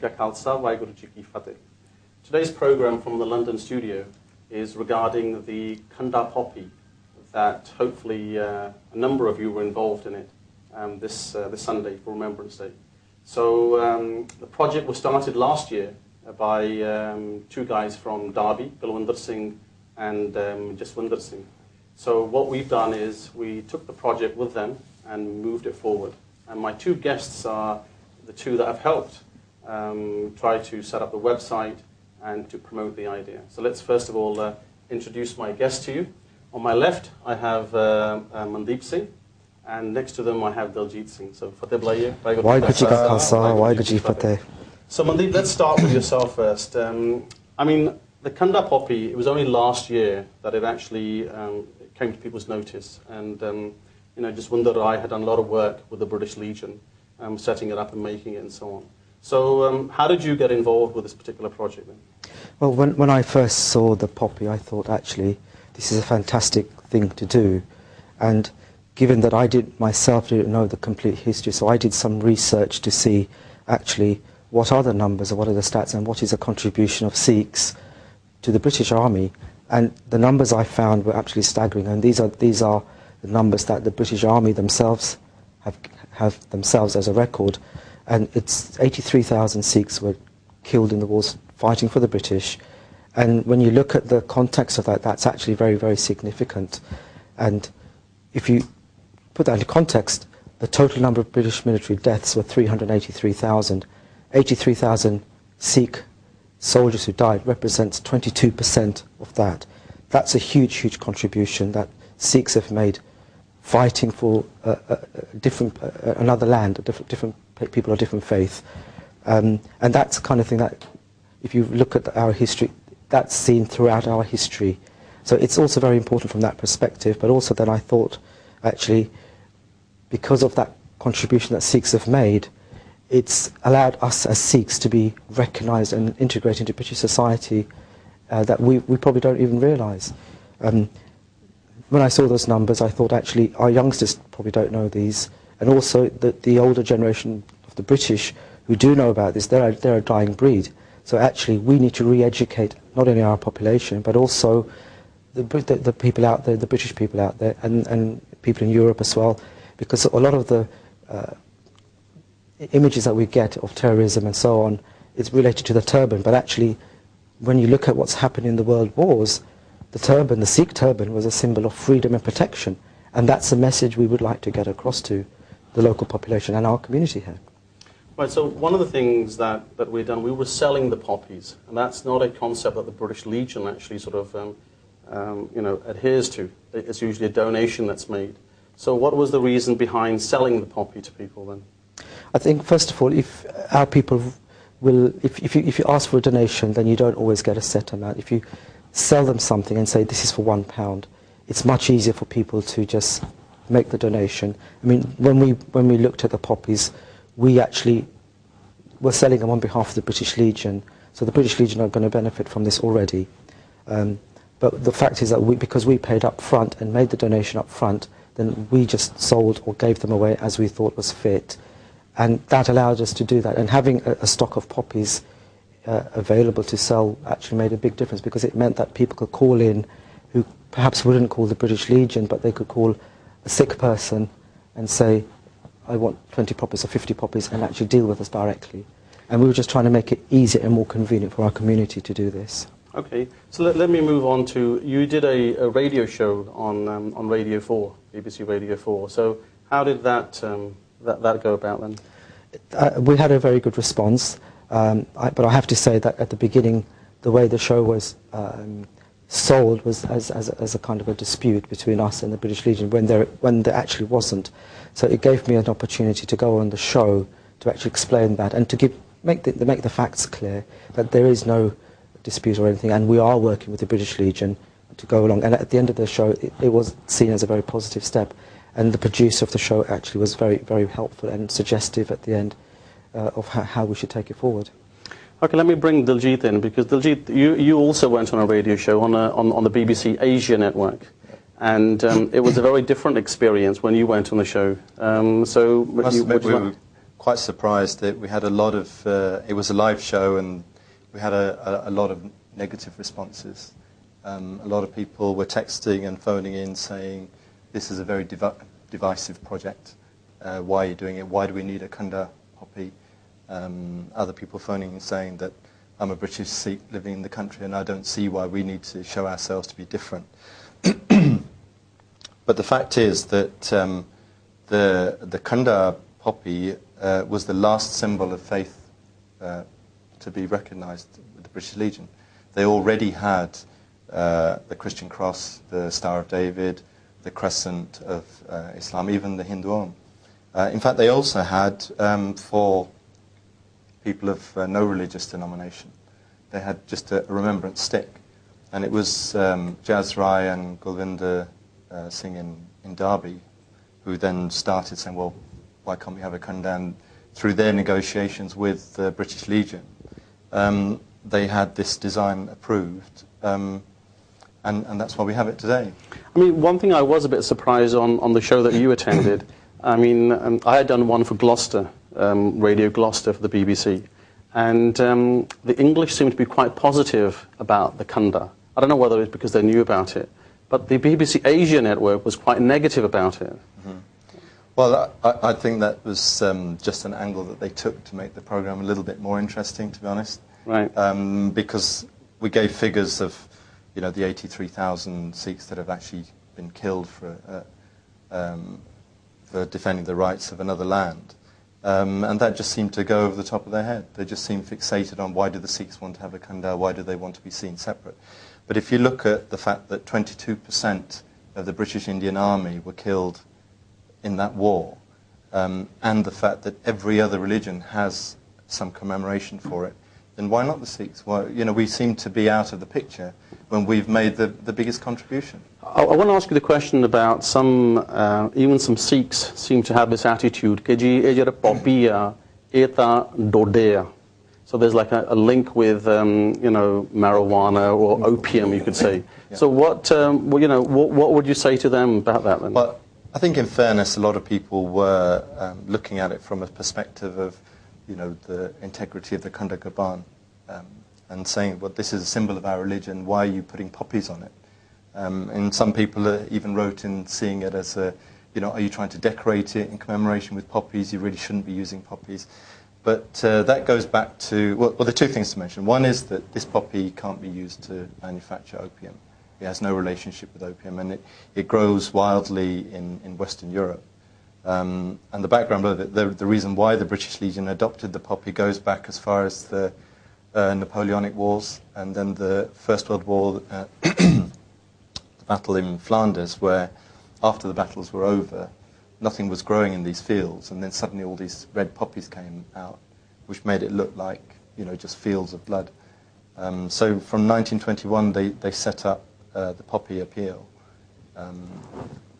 Khalsa, Waheguru Ji Ki Fateh. Today's program from the London studio is regarding the Khanda poppy that hopefully a number of you were involved in it this Sunday for Remembrance Day. So the project was started last year by two guys from Derby, Balwinder Singh and Jaswinder Singh. So what we've done is we took the project with them and moved it forward. And my two guests are the two that have helped try to set up the website and to promote the idea. So let's first of all introduce my guests to you. On my left, I have Mandeep Singh, and next to them I have Diljit Singh. So Fateh Blaiye. Waheguru Ji Ka Khalsa, Waheguru Ji Fateh. So Mandeep, let's start with yourself first. I mean, the Khanda poppy, it was only last year that it actually came to people's notice. And you know, Jaswinder and I had done a lot of work with the British Legion, setting it up and making it and so on. So how did you get involved with this particular project then? Well, when I first saw the poppy, I thought actually this is a fantastic thing to do. And given that I myself didn't know the complete history, so I did some research to see actually what are the numbers and what are the stats and what is the contribution of Sikhs to the British Army. And the numbers I found were actually staggering. And these are the numbers that the British Army themselves have themselves as a record. And it's 83,000 Sikhs were killed in the wars fighting for the British. And when you look at the context of that, that's actually very, very significant. And if you put that into context, the total number of British military deaths were 383,000. 83,000 Sikh soldiers who died represents 22% of that. That's a huge, huge contribution that Sikhs have made fighting for another land, different people of different faith. And that's the kind of thing that, if you look at our history, that's seen throughout our history. So it's also very important from that perspective, but also then I thought, actually, because of that contribution that Sikhs have made, it's allowed us as Sikhs to be recognised and integrated into British society that we probably don't even realise. When I saw those numbers, I thought actually our youngsters probably don't know these, and also the older generation of the British who do know about this, they're a dying breed. So actually we need to re-educate not only our population, but also the people out there, the British people out there, and people in Europe as well, because a lot of the images that we get of terrorism and so on is related to the turban, but actually when you look at what's happened in the world wars, the turban, the Sikh turban, was a symbol of freedom and protection, and that's a message we would like to get across to the local population and our community here. Right, so one of the things that we've done, we were selling the poppies, and that's not a concept that the British Legion actually sort of you know, adheres to. It's usually a donation that's made. So what was the reason behind selling the poppy to people then? I think, first of all, if our people will, if you ask for a donation, then you don't always get a set amount. If you sell them something and say this is for £1, it's much easier for people to just make the donation. I mean, when we looked at the poppies, we actually were selling them on behalf of the British Legion, so the British Legion are going to benefit from this already. But the fact is that because we paid up front and made the donation up front, then we just sold or gave them away as we thought was fit. And that allowed us to do that. And having a stock of poppies available to sell actually made a big difference, because it meant that people could call in who perhaps wouldn't call the British Legion, but they could call a Sikh person and say, I want 20 poppies or 50 poppies, and actually deal with us directly. And we were just trying to make it easier and more convenient for our community to do this. Okay, so let me move on to, you did a radio show on Radio 4, BBC Radio 4. So how did that go about then? We had a very good response, but I have to say that at the beginning, the way the show was sold was as a kind of a dispute between us and the British Legion when there actually wasn't. So it gave me an opportunity to go on the show to actually explain that and to make the facts clear that there is no dispute or anything, and we are working with the British Legion to go along. And at the end of the show, it was seen as a very positive step. And the producer of the show actually was very, very helpful and suggestive at the end of how we should take it forward. Okay, let me bring Diljit in, because Diljit, you also went on a radio show on the BBC Asia network, and it was a very different experience when you went on the show. quite surprised that we had a lot of, it was a live show and we had a lot of negative responses. A lot of people were texting and phoning in saying, this is a very divisive project. Why are you doing it? Why do we need a Kanda poppy? Other people phoning and saying that I'm a British Sikh living in the country and I don't see why we need to show ourselves to be different. But the fact is that the Kanda poppy was the last symbol of faith to be recognised with the British Legion. They already had the Christian cross, the Star of David, the crescent of Islam, even the Hindu. In fact, they also had, for people of no religious denomination, they had just a remembrance stick. And it was Jaz Rai and Gulvinder Singh in Derby who then started saying, well, why can't we have a Kanda? And through their negotiations with the British Legion, they had this design approved, and that's why we have it today. I mean, one thing I was a bit surprised on the show that you attended, I mean, I had done one for Gloucester, Radio Gloucester for the BBC, and the English seemed to be quite positive about the Kanda. I don't know whether it's because they knew about it, but the BBC Asia network was quite negative about it. Mm-hmm. Well, I think that was just an angle that they took to make the programme a little bit more interesting, to be honest. Right. Because we gave figures of, you know, the 83,000 Sikhs that have actually been killed for defending the rights of another land. And that just seemed to go over the top of their head. They just seemed fixated on why do the Sikhs want to have a Kanda, why do they want to be seen separate. But if you look at the fact that 22% of the British Indian Army were killed in that war, and the fact that every other religion has some commemoration for it, then why not the Sikhs? Well, you know, we seem to be out of the picture when we've made the biggest contribution. I want to ask you the question about even some Sikhs seem to have this attitude, कि जी ये जरा poppy आ, ये ता डोडे आ. So there's like a link with, you know, marijuana or opium, you could say. Yeah. So what, well, you know, what would you say to them about that then? Well, I think in fairness, a lot of people were looking at it from a perspective of, you know, the integrity of the Kanda Gaban, and saying, well, this is a symbol of our religion, why are you putting poppies on it? And some people even wrote in seeing it as a, you know, are you trying to decorate it in commemoration with poppies? You really shouldn't be using poppies. But that goes back to, well, there are two things to mention. One is that this poppy can't be used to manufacture opium. It has no relationship with opium, and it grows wildly in Western Europe. And the background of it, the reason why the British Legion adopted the poppy goes back as far as the Napoleonic Wars, and then the First World War, the battle in Flanders, where after the battles were over, nothing was growing in these fields, and then suddenly all these red poppies came out, which made it look like, you know, just fields of blood. So from 1921, they set up the poppy appeal,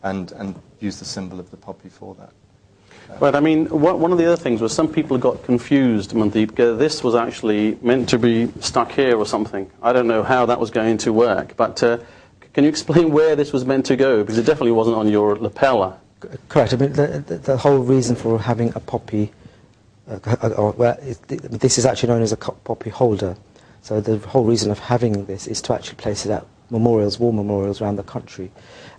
and used the symbol of the poppy for that. Right, I mean, one of the other things was some people got confused, Mandeep, because this was actually meant to be stuck here or something. I don't know how that was going to work, but can you explain where this was meant to go? Because it definitely wasn't on your lapel. Correct. I mean, the whole reason for having a poppy, this is actually known as a poppy holder. So the whole reason of having this is to actually place it at memorials, war memorials around the country.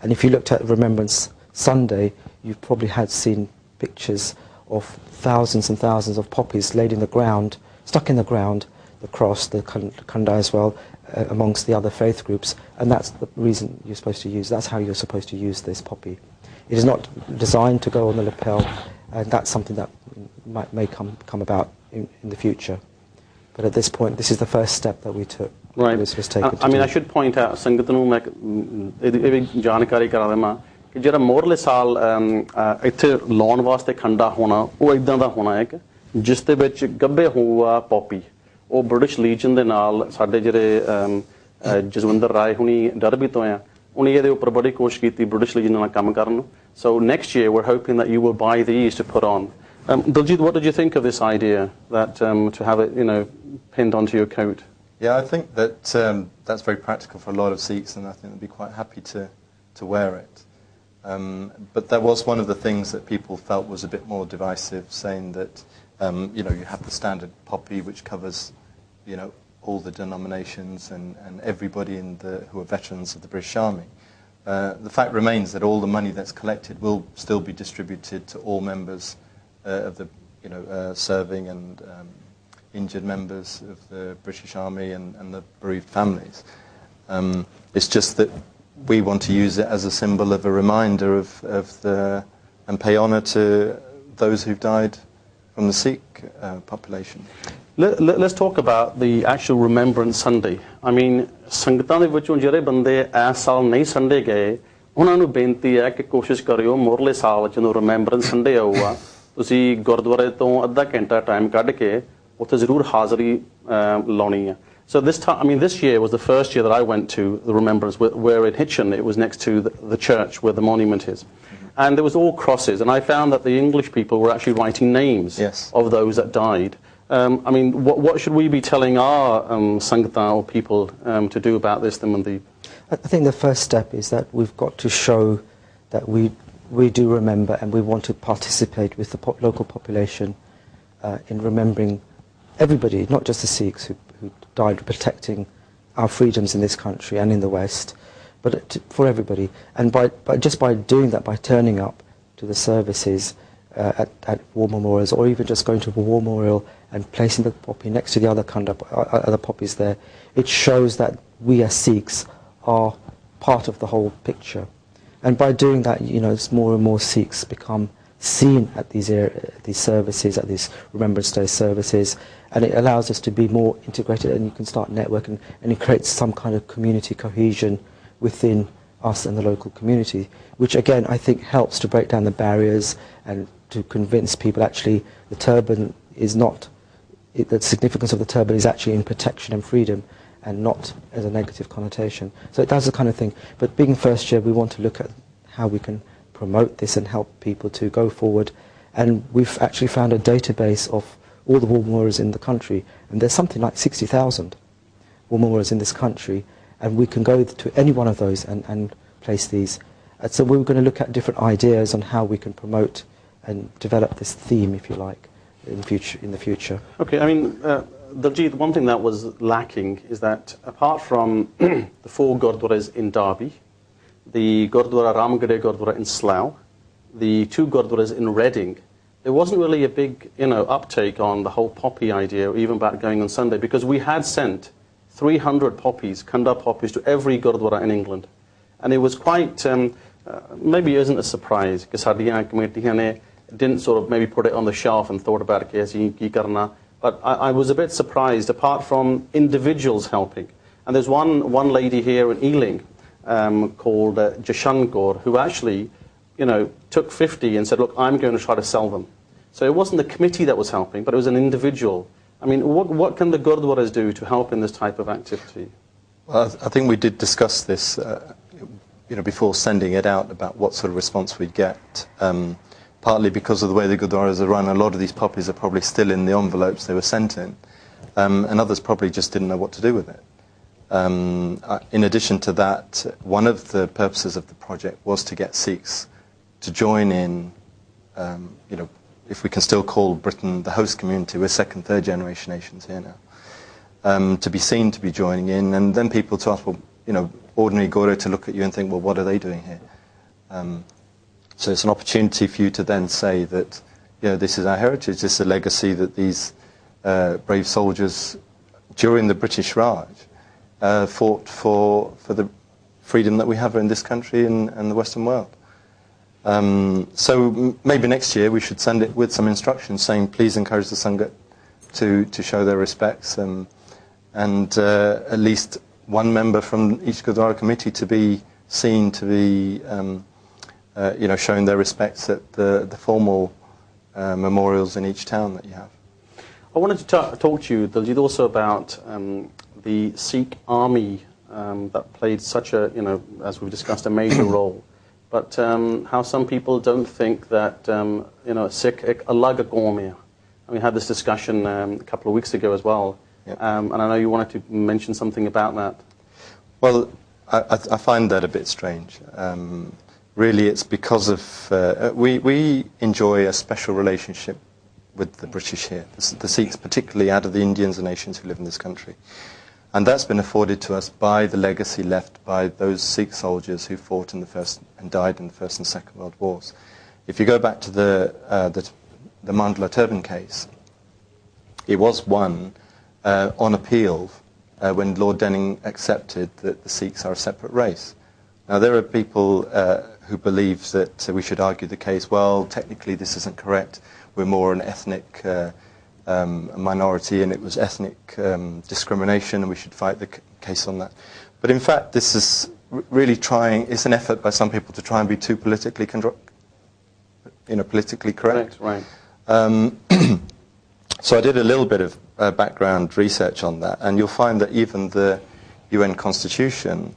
And if you looked at Remembrance Sunday, you probably had seen pictures of thousands and thousands of poppies laid in the ground, stuck in the ground, the cross, the Kanda as well, amongst the other faith groups. And that's the reason you're supposed to use, that's how you're supposed to use this poppy. It is not designed to go on the lapel, and that's something that may come about in the future. But at this point, this is the first step that we took. Right. This was taken I mean, I should point out, संगत नूं मैं जानकारी करा देवां कि जिहड़ा Morley साल इत्थे लाउण वास्ते खंडा होना वो इदां दा होना है कि जिस दे विच गब्बे हुआ पॉपी वो ब्रिटिश लीजन दे नाल साडे जिहड़े जसविंदर राय हुणी डरबी तो हैं उन्हें ਇਹਦੇ ਉੱਪਰ बड़ी कोशिश की ब्रिटिश लीजन ਨਾਲ ਕੰਮ ਕਰਨ. So next year we're hoping that you will buy these to put on. Diljit, what did you think of this idea that to have it, you know, pinned onto your coat? Yeah, I think that that's very practical for a lot of Sikhs, and I think they'd be quite happy to wear it. But that was one of the things that people felt was a bit more divisive, saying that You know, you have the standard poppy, which covers, you know, all the denominations and everybody who are veterans of the British Army. The fact remains that all the money that's collected will still be distributed to all members of the, you know, serving and injured members of the British Army and the bereaved families. It's just that we want to use it as a symbol of a reminder and pay honour to those who've died from the Sikh population. Let's talk about the actual Remembrance Sunday. I mean, ਸੰਗਤਾਂ ਦੇ ਵਿੱਚੋਂ ਜਿਹੜੇ ਬੰਦੇ ਇਸ ਸਾਲ ਨਹੀਂ Sunday ਗਏ, ਉਹਨਾਂ ਨੂੰ ਬੇਨਤੀ ਹੈ ਕਿ ਕੋਸ਼ਿਸ਼ ਕਰਿਓ ਮੁਰਲੇ ਸਾਲ ਜਦੋਂ Remembrance Sunday ਆਊਗਾ, ਤੁਸੀਂ ਗੁਰਦੁਆਰੇ ਤੋਂ ਅੱਧਾ ਘੰਟਾ ਟਾਈਮ ਕੱਢ ਕੇ ਉੱਥੇ ਜ਼ਰੂਰ ਹਾਜ਼ਰੀ ਲਾਉਣੀ ਹੈ. So this year was the first year that I went to the Remembrance, where in Hitchin it was next to the church where the monument is. And there was all crosses, and I found that the English people were actually writing names of those that died. I mean, what should we be telling our Sangatan or people to do about this? I think the first step is that we've got to show that we do remember and we want to participate with the local population in remembering everybody, not just the Sikhs who died protecting our freedoms in this country and in the West, but for everybody. And just by doing that, by turning up to the services at war memorials, or even just going to a war memorial and placing the poppy next to the other other poppies there, it shows that we as Sikhs are part of the whole picture. And by doing that, you know, more and more Sikhs become seen at these services, at these Remembrance Day services, and it allows us to be more integrated, and you can start networking, and it creates some kind of community cohesion within us and the local community, which again I think helps to break down the barriers and to convince people actually the turban is not, the significance of the turban is actually in protection and freedom and not as a negative connotation. So it does the kind of thing. But being first year, we want to look at how we can promote this and help people to go forward. And we've actually found a database of all the war memorials in the country, and there's something like 60,000 war memorials in this country, and we can go to any one of those and place these. So we're going to look at different ideas on how we can promote and develop this theme, if you like, in the future. Okay, I mean, Daljit, one thing that was lacking is that apart from the 4 Gurdwaras in Derby, the Gurdwara Ramgarh Gurdwara in Slough, the 2 Gurdwaras in Reading, there wasn't really a big, uptake on the whole poppy idea, or even about going on Sunday, because we had sent 300 poppies, Kanda poppies, to every Gurdwara in England. And it was quite, maybe it isn't a surprise, because Sardiyan committee didn't sort of maybe put it on the shelf and thought about it, but I was a bit surprised, apart from individuals helping. And there's one lady here in Ealing called Jashan Kaur, who actually, took 50 and said, look, I'm going to try to sell them. So it wasn't the committee that was helping, but it was an individual. I mean, what can the Gurdwaras do to help in this type of activity? Well, I think we did discuss this, before sending it out, about what sort of response we'd get. Partly because of the way the Gurdwaras are run, a lot of these poppies are probably still in the envelopes they were sent in, and others probably just didn't know what to do with it. In addition to that, one of the purposes of the project was to get Sikhs to join in, if we can still call Britain the host community, we're 2nd, 3rd generation Asians here now, to be seen to be joining in, and then people to ask, ordinary Guru to look at you and think, well, what are they doing here? So it's an opportunity for you to then say that, this is our heritage, this is a legacy that these brave soldiers during the British Raj fought for the freedom that we have in this country and the Western world. So maybe next year we should send it with some instructions saying, please encourage the Sangat to show their respects, and at least one member from each Gurdwara committee to be seen to be showing their respects at the formal memorials in each town that you have. I wanted to talk to you, Daljit, also about the Sikh army that played such a, as we've discussed, a major role. But how some people don't think that, Sikh ek alag qaum hai. We had this discussion a couple of weeks ago as well. Yep. And I know you wanted to mention something about that. Well, I find that a bit strange. Really, it's because of we enjoy a special relationship with the British here, the Sikhs, particularly out of the Indians and Asians who live in this country. And that's been afforded to us by the legacy left by those Sikh soldiers who fought in the First and died in the First and Second World Wars. If you go back to the Mandla turban case, it was won on appeal when Lord Denning accepted that the Sikhs are a separate race. Now, there are people who believe that we should argue the case, well, technically this isn't correct, we're more an ethnic minority and it was ethnic discrimination and we should fight the case on that. But in fact, this is really it's an effort by some people to try and be too politically politically correct. Right. So I did a little bit of background research on that, and you'll find that even the UN Constitution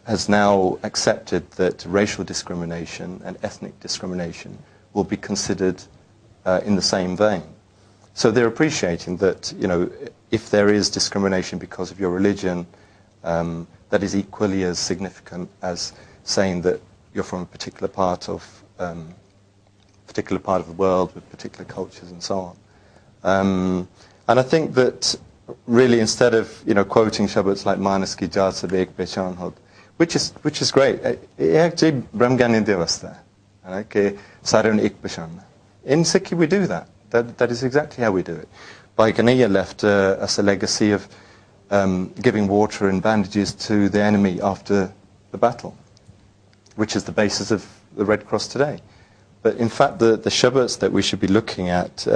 has now accepted that racial discrimination and ethnic discrimination will be considered in the same vein. So they're appreciating that, if there is discrimination because of your religion, that is equally as significant as saying that you're from a particular part of the world with particular cultures and so on. And I think that really, instead of quoting shabads like Manas ki jaat sab ek pehchan ho, which is great, actually Brahmgyani Devas hai ke sare ek pehchan. In Sikhi we do that. That is exactly how we do it. Bhai Kanhaiya left us a legacy of giving water and bandages to the enemy after the battle, which is the basis of the Red Cross today. But in fact, the shabads that we should be looking at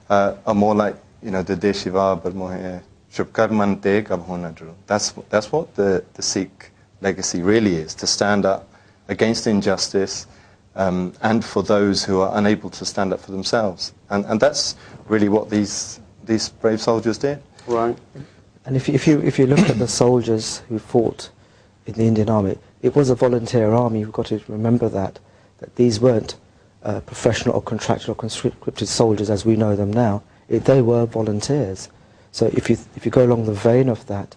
are more like, the Deshiva Barmohe Shubkarman Teg Abhonadru. That's what the Sikh legacy really is, to stand up against injustice and for those who are unable to stand up for themselves. And that's really what these brave soldiers did. Right. And if you look at the soldiers who fought in the Indian Army, it was a volunteer army. You've got to remember that these weren't professional or contractual or conscripted soldiers as we know them now. They were volunteers. So if you go along the vein of that,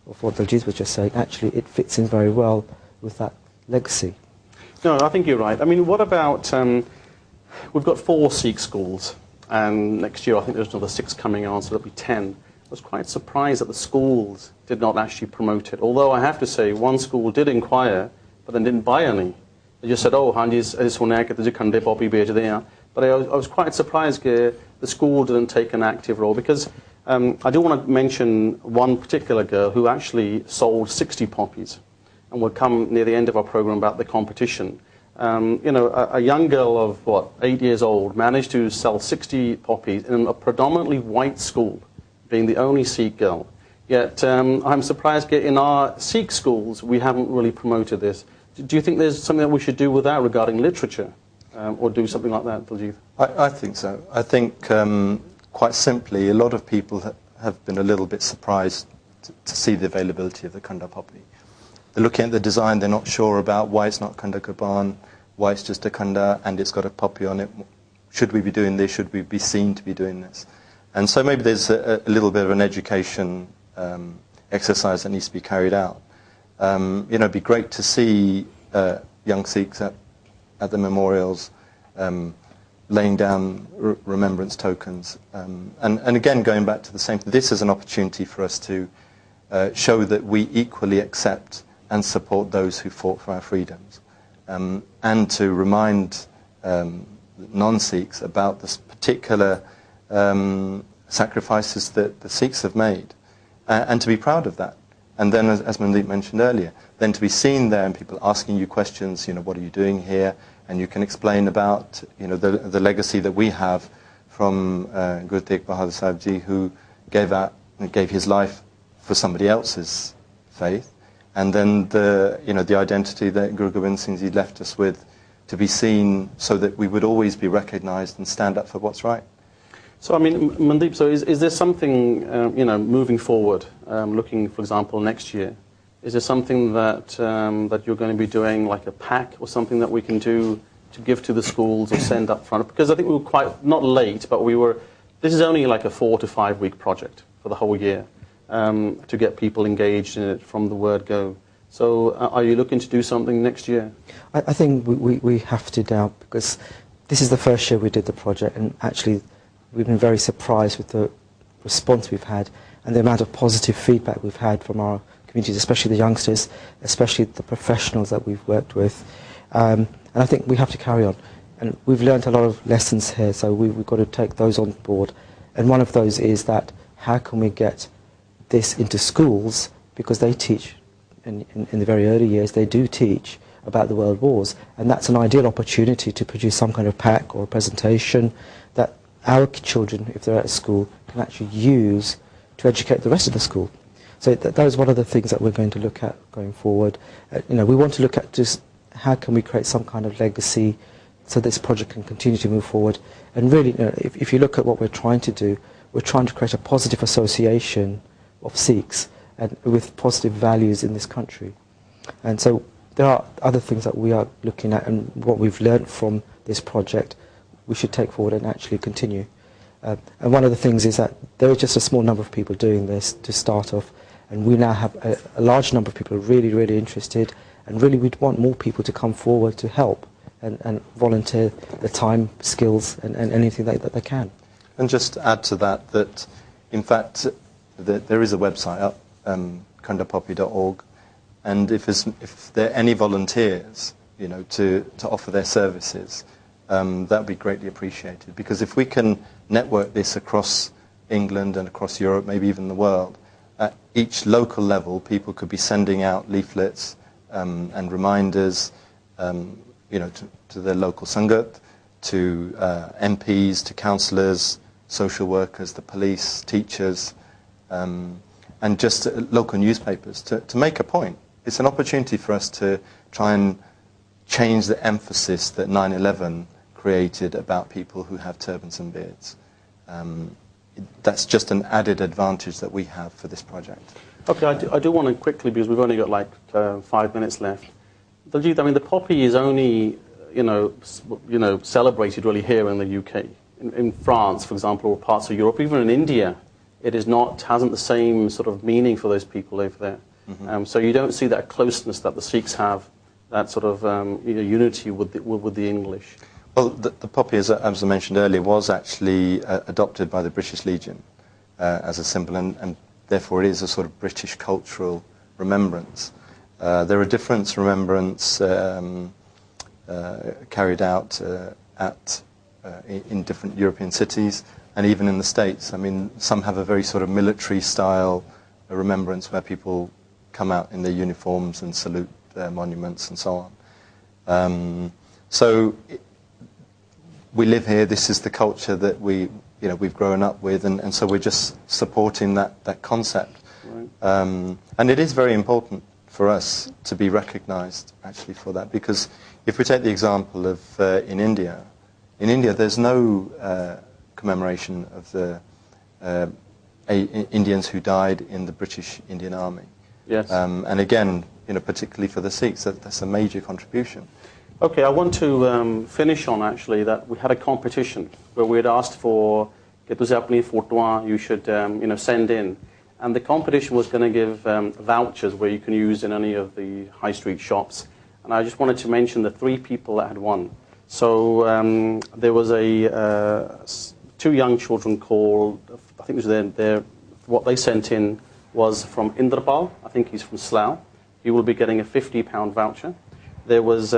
of what Daljit was just saying, actually it fits in very well with that legacy. No, I think you're right. I mean, what about, we've got 4 Sikh schools, and next year I think there's another 6 coming on, so there'll be 10. I was quite surprised that the schools did not actually promote it, although I have to say one school did inquire, but then didn't buy any. They just said, oh, hanji, sunna hai ki tujhe khande poppy bech de hain. But I was quite surprised that the school didn't take an active role, because I do want to mention one particular girl who actually sold 60 poppies, and we'll come near the end of our program about the competition. A young girl of, 8 years old managed to sell 60 poppies in a predominantly white school, being the only Sikh girl. Yet I'm surprised that in our Sikh schools we haven't really promoted this. Do you think there's something that we should do with that regarding literature? Or do something like that, Daljit? I think so. I think, quite simply, a lot of people have been a little bit surprised to see the availability of the Khanda poppy. They're looking at the design, they're not sure about why it's not Khanda Gaban, why it's just a Khanda and it's got a poppy on it. Should we be doing this? Should we be seen to be doing this? And so maybe there's a little bit of an education exercise that needs to be carried out. It'd be great to see young Sikhs at the memorials laying down remembrance tokens. And again, going back to the same thing, this is an opportunity for us to show that we equally accept and support those who fought for our freedoms, and to remind non-Sikhs about the particular sacrifices that the Sikhs have made, and to be proud of that. And then, as Mandeep mentioned earlier, then to be seen there and people asking you questions, what are you doing here? And you can explain about, the legacy that we have from Guru Tegh Bahadur Sahib Ji, who gave his life for somebody else's faith, and then the identity that Guru Gobind Singh Ji left us with, to be seen so that we would always be recognized and stand up for what's right. So, I mean, Mandeep, so is there something, moving forward, looking, for example, next year, is there something that you're going to be doing, like a pack or something that we can do to give to the schools or send up front? Because I think we were quite, not late, but this is only like a 4 to 5 week project for the whole year, to get people engaged in it from the word go. So are you looking to do something next year? I think we have to now, because this is the first year we did the project, and actually we've been very surprised with the response we've had and the amount of positive feedback we've had from our communities, especially the youngsters, especially the professionals that we've worked with. And I think we have to carry on. And we've learned a lot of lessons here, so we've got to take those on board. And one of those is that how can we get this into schools, because they teach, in the very early years, they do teach about the world wars, and that's an ideal opportunity to produce some kind of pack or a presentation that our children, if they're at school, can actually use to educate the rest of the school. So that is one of the things that we're going to look at going forward. We want to look at just how can we create some kind of legacy so this project can continue to move forward. And really, if you look at what we're trying to do, we're trying to create a positive association of Sikhs and with positive values in this country. And so there are other things that we are looking at, and what we've learned from this project we should take forward and actually continue. And one of the things is that there is just a small number of people doing this to start off, and we now have a large number of people really, really interested, and really we'd want more people to come forward to help and volunteer their time, skills, and anything that they can. And just to add to that, that in fact there is a website up, kundapoppy.org, and if there are any volunteers, to offer their services, that would be greatly appreciated. Because if we can network this across England and across Europe, maybe even the world, at each local level, people could be sending out leaflets and reminders, to their local Sangat, to MPs, to councillors, social workers, the police, teachers, and just local newspapers to make a point. It's an opportunity for us to try and change the emphasis that 9/11 created about people who have turbans and beards. That's just an added advantage that we have for this project. Okay, I do want to quickly, because we've only got 5 minutes left. Daljit, I mean, the poppy is only, celebrated really here in the UK. In France, for example, or parts of Europe, even in India, it hasn't the same sort of meaning for those people over there. Mm-hmm. So you don't see that closeness that the Sikhs have, that sort of unity with the English. Well, the poppy, as I mentioned earlier, was actually adopted by the British Legion as a symbol, and therefore it is a sort of British cultural remembrance. There are different remembrance carried out in different European cities, and even in the States. I mean, some have a very sort of military style remembrance where people come out in their uniforms and salute their monuments and so on. We live here. This is the culture that we've grown up with, and so we're just supporting that concept. Right. And it is very important for us to be recognised actually for that, because if we take the example of in India there's no commemoration of the Indians who died in the British Indian Army. Yes. And again, particularly for the Sikhs, that's a major contribution. Okay, I want to finish on actually that we had a competition where we had asked for you should send in, and the competition was going to give vouchers where you can use in any of the high street shops, and I just wanted to mention the 3 people that had won. So there was two young children called, I think it was what they sent in was from Indrapal. I think he's from Slough. He will be getting a £50 voucher. There was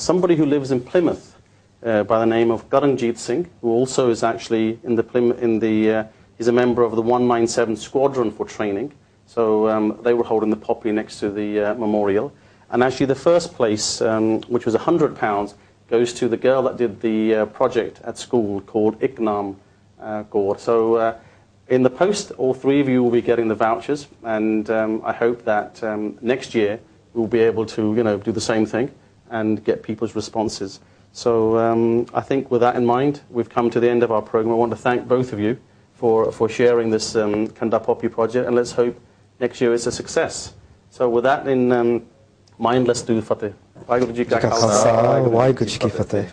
somebody who lives in Plymouth by the name of Karanjit Singh, who also is actually he's a member of the 197 Squadron for training. So they were holding the poppy next to the memorial. And actually the first place, which was £100, goes to the girl that did the project at school called Iknam Kaur. So in the post, all 3 of you will be getting the vouchers, and I hope that next year we'll be able to do the same thing and get people's responses. So I think with that in mind, we've come to the end of our program. I want to thank both of you for sharing this Kanda Poppy project, and let's hope next year it's a success. So with that in mind, let's do Fateh. Waheguru Ji Ka Khalsa, Waheguru Ji Ki Fateh.